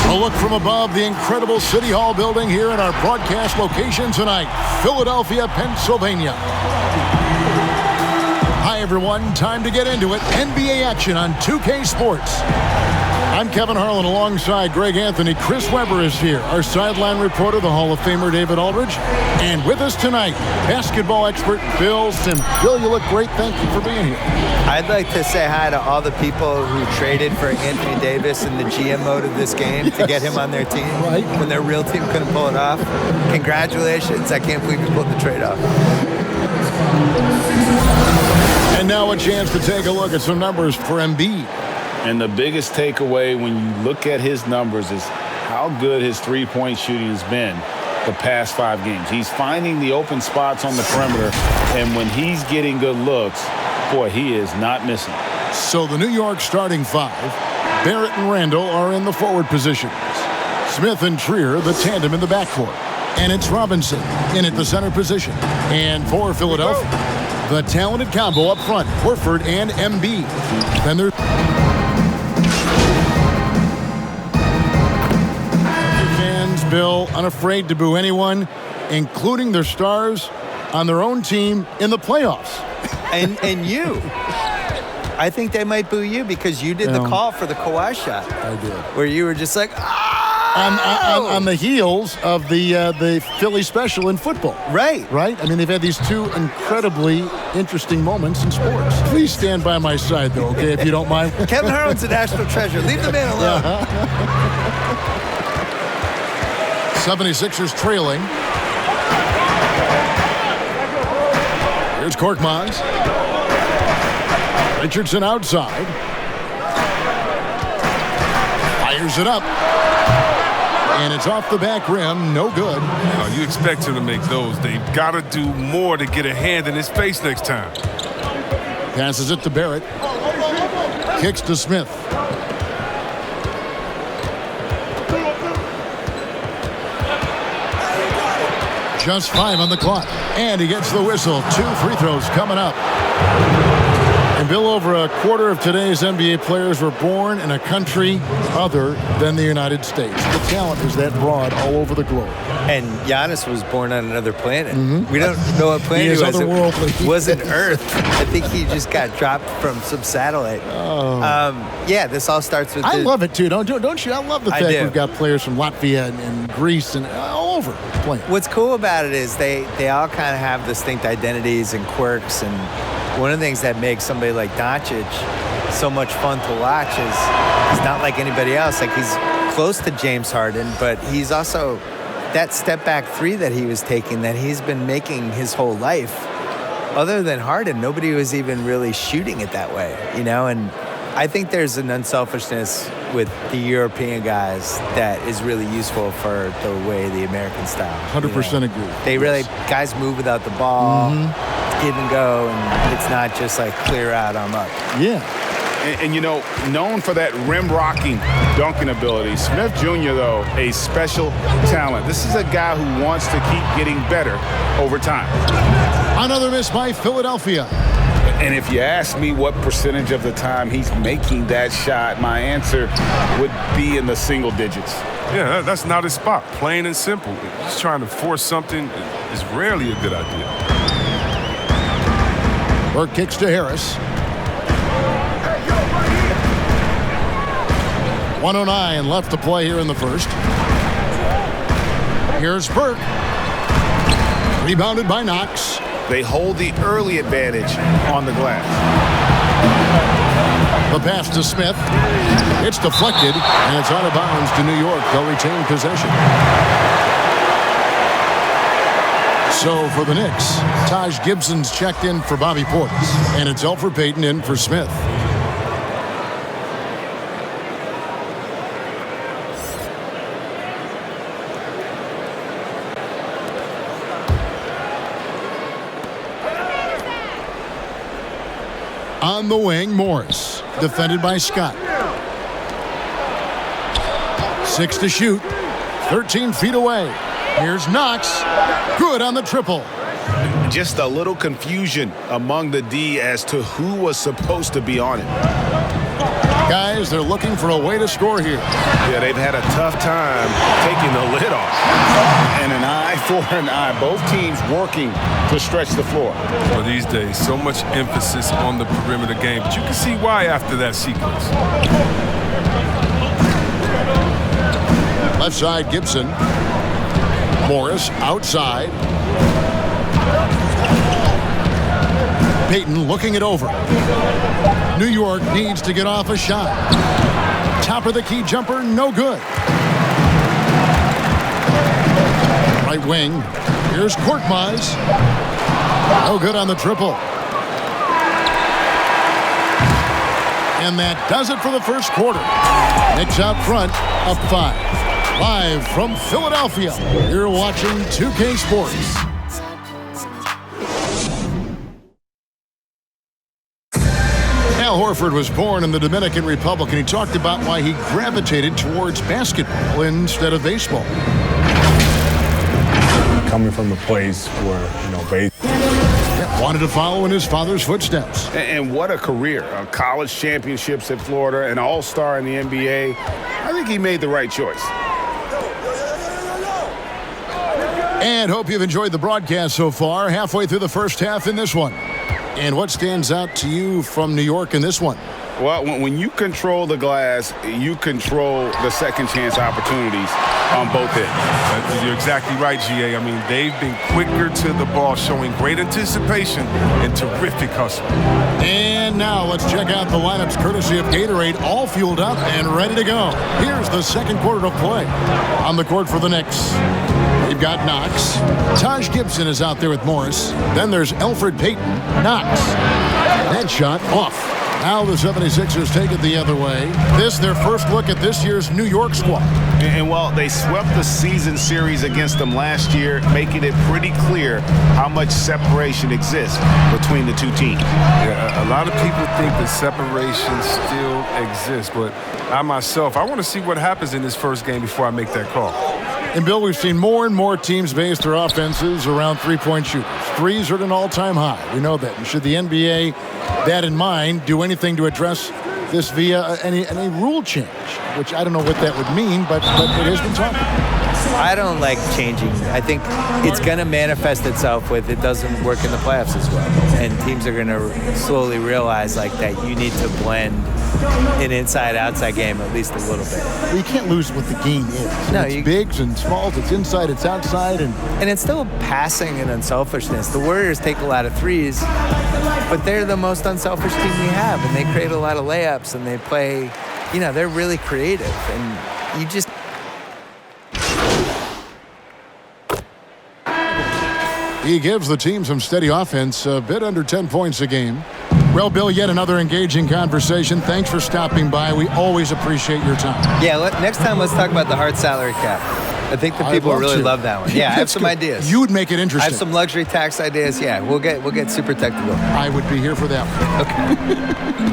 A look from above the incredible City Hall building here in our broadcast location tonight, Philadelphia, Pennsylvania. Hi, everyone. Time to get into it. NBA action on 2K Sports. I'm Kevin Harlan alongside Greg Anthony. Chris Webber is here, our sideline reporter, the Hall of Famer David Aldridge. And with us tonight, basketball expert Bill Simmons. Bill, you look great. Thank you for being here. I'd like to say hi to all the people who traded for Anthony Davis in the GM mode of this game to get him on their team when their real team couldn't pull it off. Congratulations. I can't believe you pulled the trade off. And now a chance to take a look at some numbers for Embiid. And the biggest takeaway when you look at his numbers is how good his three-point shooting has been the past 5 games. He's finding the open spots on the perimeter, and when he's getting good looks, boy, he is not missing. So the New York starting 5, Barrett and Randall are in the forward positions. Smith and Trier, the tandem in the backcourt. And it's Robinson in at the center position. And for Philadelphia, the talented combo up front, Horford and Embiid. Then there's fans, Bill, unafraid to boo anyone, including their stars on their own team in the playoffs. And you. I think they might boo you because you did the call for the Kawhi shot. I did. Where you were just like, on the heels of the Philly special in football. Right. Right? I mean, they've had these 2 incredibly interesting moments in sports. Please stand by my side, though, okay, if you don't mind. Kevin Harlan's a national treasure. Leave the man alone. 76ers trailing. Here's Korkmaz. Richardson outside. Fires it up. And it's off the back rim. No good. You expect him to make those. They've got to do more to get a hand in his face next time. Passes it to Barrett. Kicks to Smith. Just 5 on the clock. And he gets the whistle. 2 free throws coming up. And Bill, over a quarter of today's NBA players were born in a country other than the United States. The talent is that broad all over the globe. And Giannis was born on another planet. We don't know what planet he was. Otherworldly. It wasn't Earth. I think he just got dropped from some satellite. Yeah, this all starts with. I love it too, don't you? I love the fact we've got players from Latvia and Greece and all over playing. What's cool about it is they all kind of have distinct identities and quirks, and one of the things that makes somebody like Doncic so much fun to watch is he's not like anybody else. Like, he's close to James Harden, but he's also that step back 3 that he was taking that he's been making his whole life. Other than Harden, nobody was even really shooting it that way, and I think there's an unselfishness with the European guys that is really useful for the way the American style. 100% agree. They really, guys move without the ball, give and go, and it's not just like clear out, I'm up. Yeah. And known for that rim-rocking dunking ability, Smith Jr., though, a special talent. This is a guy who wants to keep getting better over time. Another miss by Philadelphia. And if you ask me what percentage of the time he's making that shot, my answer would be in the single digits. Yeah, that's not his spot. Plain and simple. Just trying to force something is rarely a good idea. Burke kicks to Harris. 1:09 left to play here in the first. Here's Burke. Rebounded by Knox. They hold the early advantage on the glass. The pass to Smith. It's deflected, and it's out of bounds to New York. They'll retain possession. So for the Knicks, Taj Gibson's checked in for Bobby Portis, and it's Elfrid Payton in for Smith. On the wing, Morris, defended by Scott. 6 to shoot, 13 feet away. Here's Knox, good on the triple. Just a little confusion among the D as to who was supposed to be on it. Guys, they're looking for a way to score here. Yeah, they've had a tough time taking the lid off. And an eye for an eye. Both teams working to stretch the floor. Well, these days, so much emphasis on the perimeter game, but you can see why after that sequence. Left side, Gibson. Morris outside. Payton looking it over. New York needs to get off a shot. Top of the key jumper, no good. Right wing. Here's Korkmaz. No good on the triple. And that does it for the first quarter. Knicks out front, up 5. Live from Philadelphia, you're watching 2K Sports. Al Horford was born in the Dominican Republic, and he talked about why he gravitated towards basketball instead of baseball. Coming from a place where, Wanted to follow in his father's footsteps. And what a career. College championships at Florida, an all-star in the NBA. I think he made the right choice. And hope you've enjoyed the broadcast so far. Halfway through the first half in this one. And what stands out to you from New York in this one? Well, when you control the glass, you control the second chance opportunities on both ends. You're exactly right, GA. I mean, they've been quicker to the ball, showing great anticipation and terrific hustle. And now let's check out the lineups courtesy of Gatorade, all fueled up and ready to go. Here's the second quarter of play. On the court for the Knicks, we've got Knox. Taj Gibson is out there with Morris. Then there's Elfrid Payton. Knox. That shot off. Now the 76ers take it the other way. This their first look at this year's New York squad. And while they swept the season series against them last year, making it pretty clear how much separation exists between the two teams. Yeah, a lot of people think that separation still exists, but I myself, I want to see what happens in this first game before I make that call. And, Bill, we've seen more and more teams base their offenses around three-point shooters. Threes are at an all-time high. We know that. And should the NBA, that in mind, do anything to address this via any rule change, which I don't know what that would mean, but it has been talked about. I don't like changing. I think it's going to manifest itself with it doesn't work in the playoffs as well. And teams are going to slowly realize like that you need to blend an inside-outside game at least a little bit. Well, you can't lose what the game is. No, it's bigs and smalls, it's inside, it's outside. And it's still passing and unselfishness. The Warriors take a lot of threes, but they're the most unselfish team we have. And they create a lot of layups and they play, they're really creative. And you just... He gives the team some steady offense, a bit under 10 points a game. Well, Bill, yet another engaging conversation. Thanks for stopping by. We always appreciate your time. Yeah, next time let's talk about the hard salary cap. I think the people really love that one. Yeah, I have some ideas. You would make it interesting. I have some luxury tax ideas. Yeah, we'll get super technical. I would be here for that one. Okay.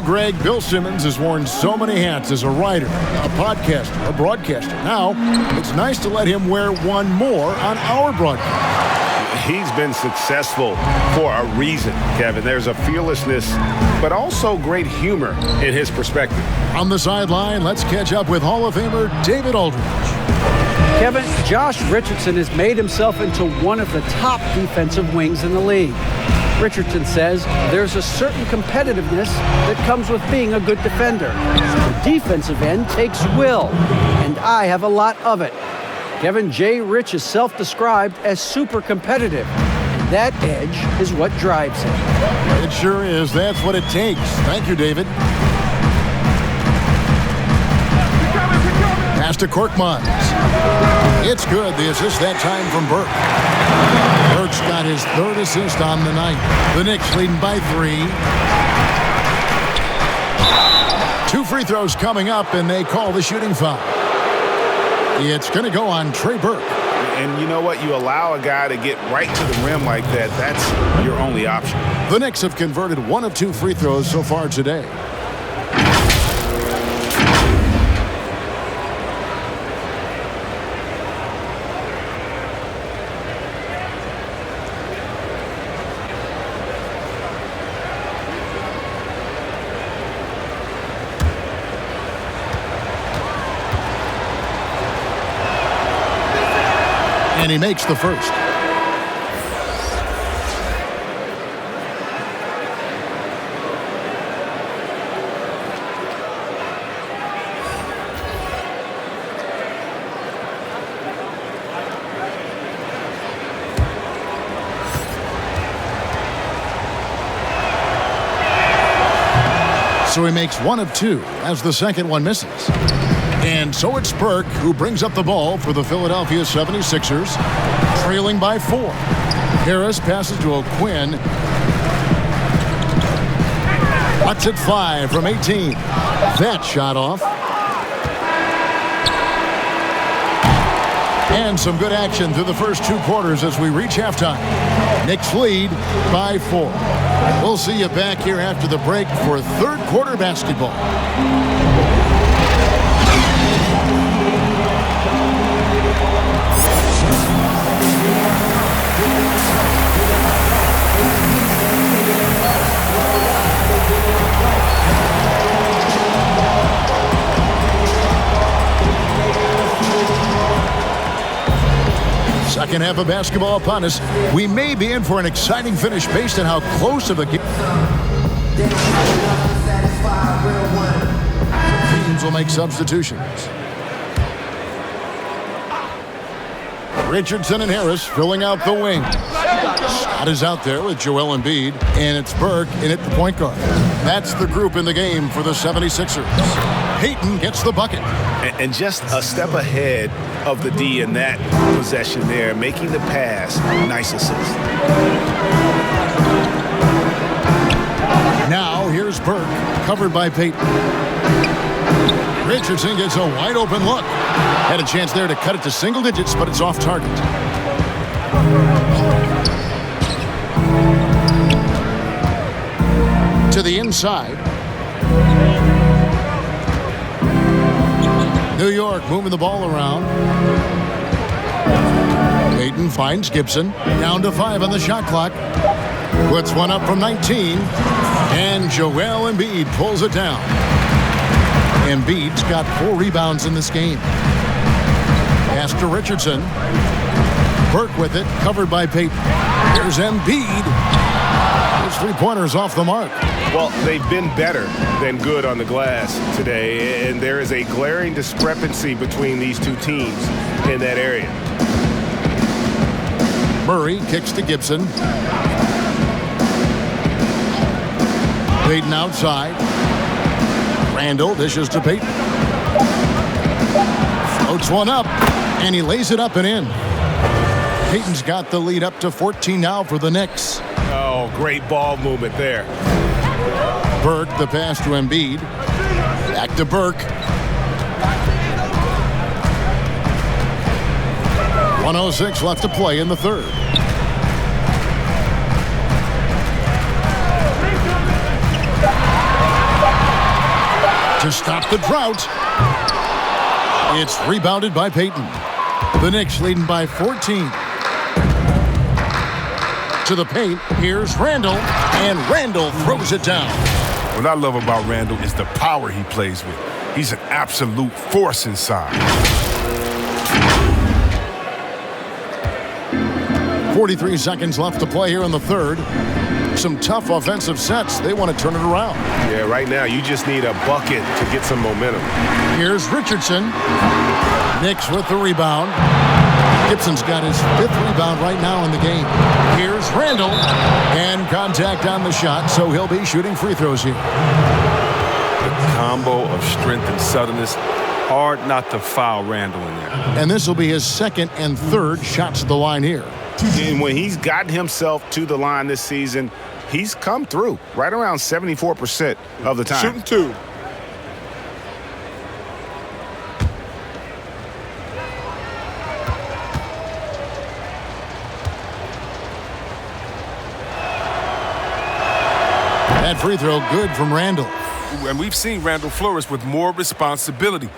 Greg, Bill Simmons has worn so many hats as a writer, a podcaster, a broadcaster. Now, it's nice to let him wear one more on our broadcast. He's been successful for a reason, Kevin. There's a fearlessness, but also great humor in his perspective. On the sideline, let's catch up with Hall of Famer David Aldridge. Kevin, Josh Richardson has made himself into one of the top defensive wings in the league. Richardson says there's a certain competitiveness that comes with being a good defender. The defensive end takes will, and I have a lot of it. Kevin J. Rich is self-described as super competitive, and that edge is what drives him. It sure is. That's what it takes. Thank you, David. Pass to Korkmaz. It's good. The assist that time from Burke. Burke's got his third assist on the night. The Knicks leading by 3. 2 free throws coming up, and they call the shooting foul. It's going to go on Trey Burke. And you know what? You allow a guy to get right to the rim like that. That's your only option. The Knicks have converted 1 of 2 free throws so far today. And he makes the first. So he makes one of two as the second one misses. And so it's Burke who brings up the ball for the Philadelphia 76ers, trailing by 4. Harris passes to O'Quinn. Puts it 5 from 18. That shot off. And some good action through the first 2 quarters as we reach halftime. Knicks lead by 4. We'll see you back here after the break for third quarter basketball. Second half of basketball upon us. We may be in for an exciting finish based on how close of a game. Teams will make substitutions. Richardson and Harris filling out the wing. Scott is out there with Joel Embiid, and it's Burke in at the point guard. That's the group in the game for the 76ers. Payton gets the bucket. And just a step ahead of the D in that possession there, making the pass. Nice assist. Now here's Burke, covered by Payton. Richardson gets a wide open look. Had a chance there to cut it to single digits, but it's off target. To the inside. New York moving the ball around. Payton finds Gibson. Down to 5 on the shot clock. Puts one up from 19. And Joel Embiid pulls it down. Embiid's got 4 rebounds in this game. Pass to Richardson. Burke with it, covered by Payton. Here's Embiid. His 3-pointers off the mark. Well, they've been better than good on the glass today, and there is a glaring discrepancy between these two teams in that area. Murray kicks to Gibson. Payton outside. Randall dishes to Payton. Floats one up, and he lays it up and in. Payton's got the lead up to 14 now for the Knicks. Oh, great ball movement there. Burke, the pass to Embiid. Back to Burke. 1:06 left to play in the third. To stop the drought. It's rebounded by Payton. The Knicks leading by 14. To the paint, here's Randall, and Randall throws it down. What I love about Randall is the power he plays with. He's an absolute force inside. 43 seconds left to play here in the third. Some tough offensive sets. They want to turn it around. Yeah, right now you just need a bucket to get some momentum. Here's Richardson. Knicks with the rebound. Gibson's got his 5th rebound right now in the game. Here's Randall. And contact on the shot, so he'll be shooting free throws here. The combo of strength and suddenness. Hard not to foul Randall in there. And this will be his 2nd and 3rd shots at the line here. And when he's gotten himself to the line this season, he's come through right around 74% of the time. Shooting 2. That free throw good from Randall. And we've seen Randall flourish with more responsibility.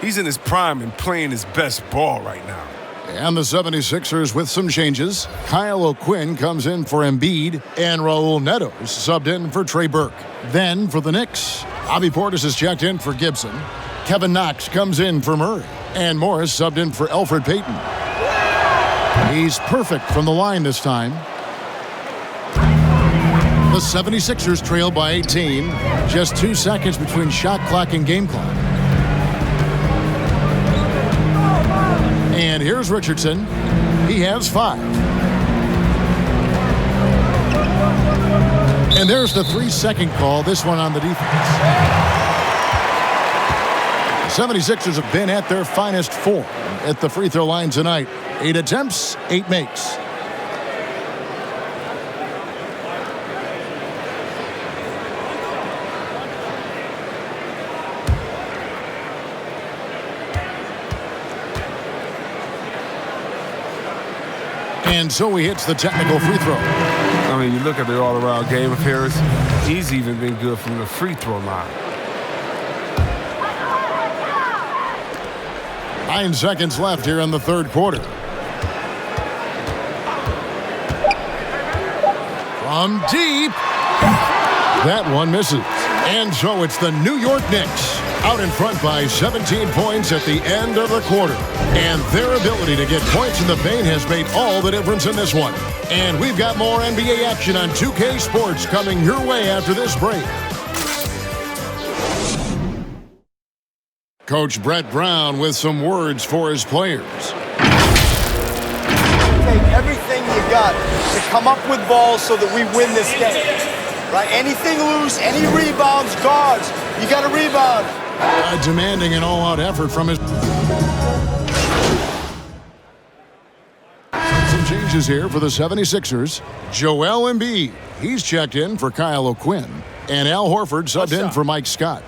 He's in his prime and playing his best ball right now. And the 76ers with some changes. Kyle O'Quinn comes in for Embiid, and Raul Neto is subbed in for Trey Burke. Then for the Knicks, Bobby Portis is checked in for Gibson. Kevin Knox comes in for Murray, and Morris subbed in for Elfrid Payton. He's perfect from the line this time. The 76ers trail by 18. Just 2 seconds between shot clock and game clock. And here's Richardson. He has 5. And there's the 3-second call, this one on the defense. The 76ers have been at their finest form at the free throw line tonight. 8 attempts, 8 makes. And so he hits the technical free throw. I mean, you look at the all-around game of Harris, he's even been good from the free throw line. 9 seconds left here in the third quarter. From deep. That one misses. And so it's the New York Knicks out in front by 17 points at the end of the quarter. And their ability to get points in the paint has made all the difference in this one. And we've got more NBA action on 2K Sports coming your way after this break. Coach Brett Brown with some words for his players. Take everything you got to come up with balls so that we win this game. Right? Anything loose, any rebounds, guards, you got to rebound. Demanding an all-out effort from his... Some changes here for the 76ers. Joel Embiid, he's checked in for Kyle O'Quinn. And Al Horford subbed in for Mike Scott.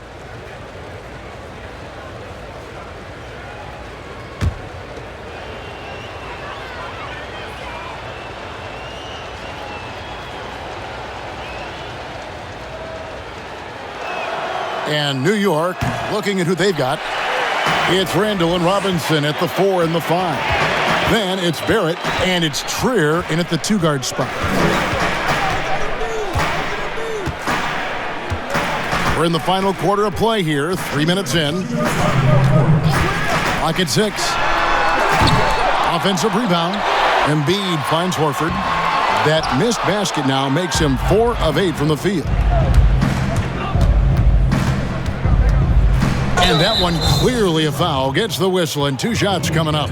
And New York, looking at who they've got. It's Randall and Robinson at the 4 and the 5. Then it's Barrett, and it's Trier in at the 2-guard spot. We're in the final quarter of play here, 3 minutes in. Clock at 6. Offensive rebound. Embiid finds Horford. That missed basket now makes him 4 of 8 from the field. And that one clearly a foul. Gets the whistle, and 2 shots coming up.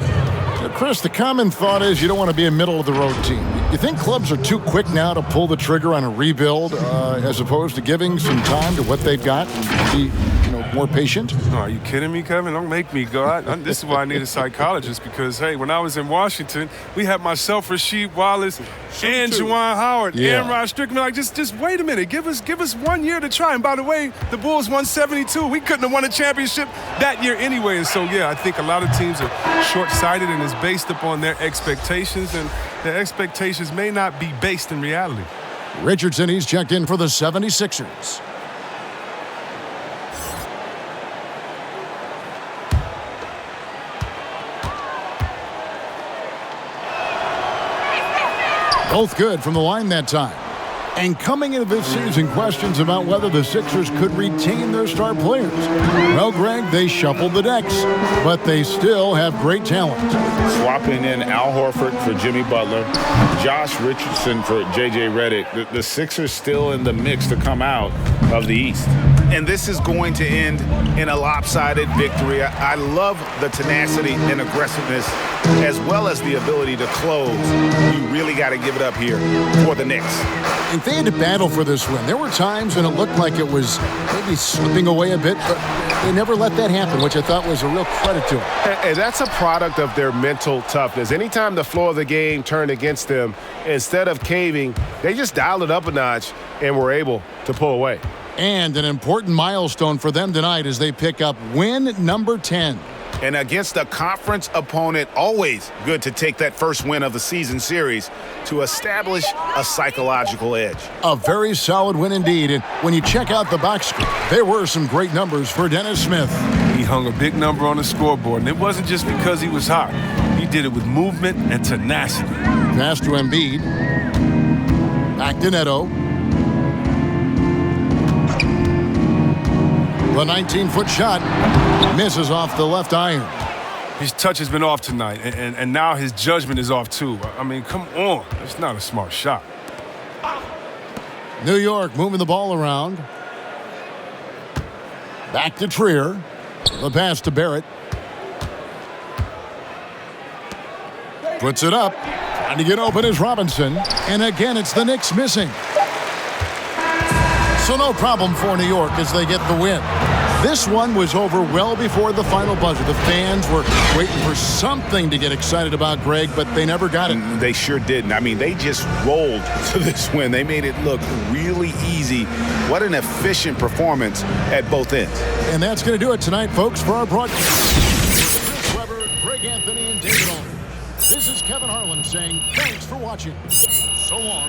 So Chris, the common thought is you don't want to be a middle-of-the-road team. You think clubs are too quick now to pull the trigger on a rebuild as opposed to giving some time to what they've got and be more patient? Oh, are you kidding me, Kevin? Don't make me go. This is why I need a psychologist because, hey, when I was in Washington, we had myself, Rasheed Wallace, and Juwan Howard, and Rod Strickland. Like, just wait a minute. Give us 1 year to try. And by the way, the Bulls won 72. We couldn't have won a championship that year anyway. And so, yeah, I think a lot of teams are short-sighted and it's based upon their expectations, and their expectations may not be based in reality. Richardson, he's checked in for the 76ers. Both good from the line that time. And coming into this season, questions about whether the Sixers could retain their star players. Well, Greg, they shuffled the decks, but they still have great talent. Swapping in Al Horford for Jimmy Butler, Josh Richardson for J.J. Redick. The Sixers still in the mix to come out of the East. And this is going to end in a lopsided victory. I love the tenacity and aggressiveness as well as the ability to close. You really got to give it up here for the Knicks. And they had to battle for this win. There were times when it looked like it was maybe slipping away a bit, but they never let that happen, which I thought was a real credit to them. And that's a product of their mental toughness. Anytime the floor of the game turned against them, instead of caving, they just dialed it up a notch and were able to pull away. And an important milestone for them tonight as they pick up win number 10. And against a conference opponent, always good to take that first win of the season series to establish a psychological edge. A very solid win indeed. And when you check out the box score, there were some great numbers for Dennis Smith. He hung a big number on the scoreboard, and it wasn't just because he was hot. He did it with movement and tenacity. Pass to Embiid. Back to Neto. The 19-foot shot misses off the left iron. his touch has been off tonight, and now his judgment is off too. I mean, come on. It's not a smart shot. New York moving the ball around. Back to Trier. The pass to Barrett. Puts it up. Trying to get open is Robinson. And again, it's the Knicks missing. So no problem for New York as they get the win. This one was over well before the final buzzer. The fans were waiting for something to get excited about, Greg, but they never got it. They sure didn't. I mean, they just rolled to this win. They made it look really easy. What an efficient performance at both ends. And that's going to do it tonight, folks, for our broadcast. Chris Webber, Greg Anthony, and David Aldridge. This is Kevin Harlan saying thanks for watching. So long.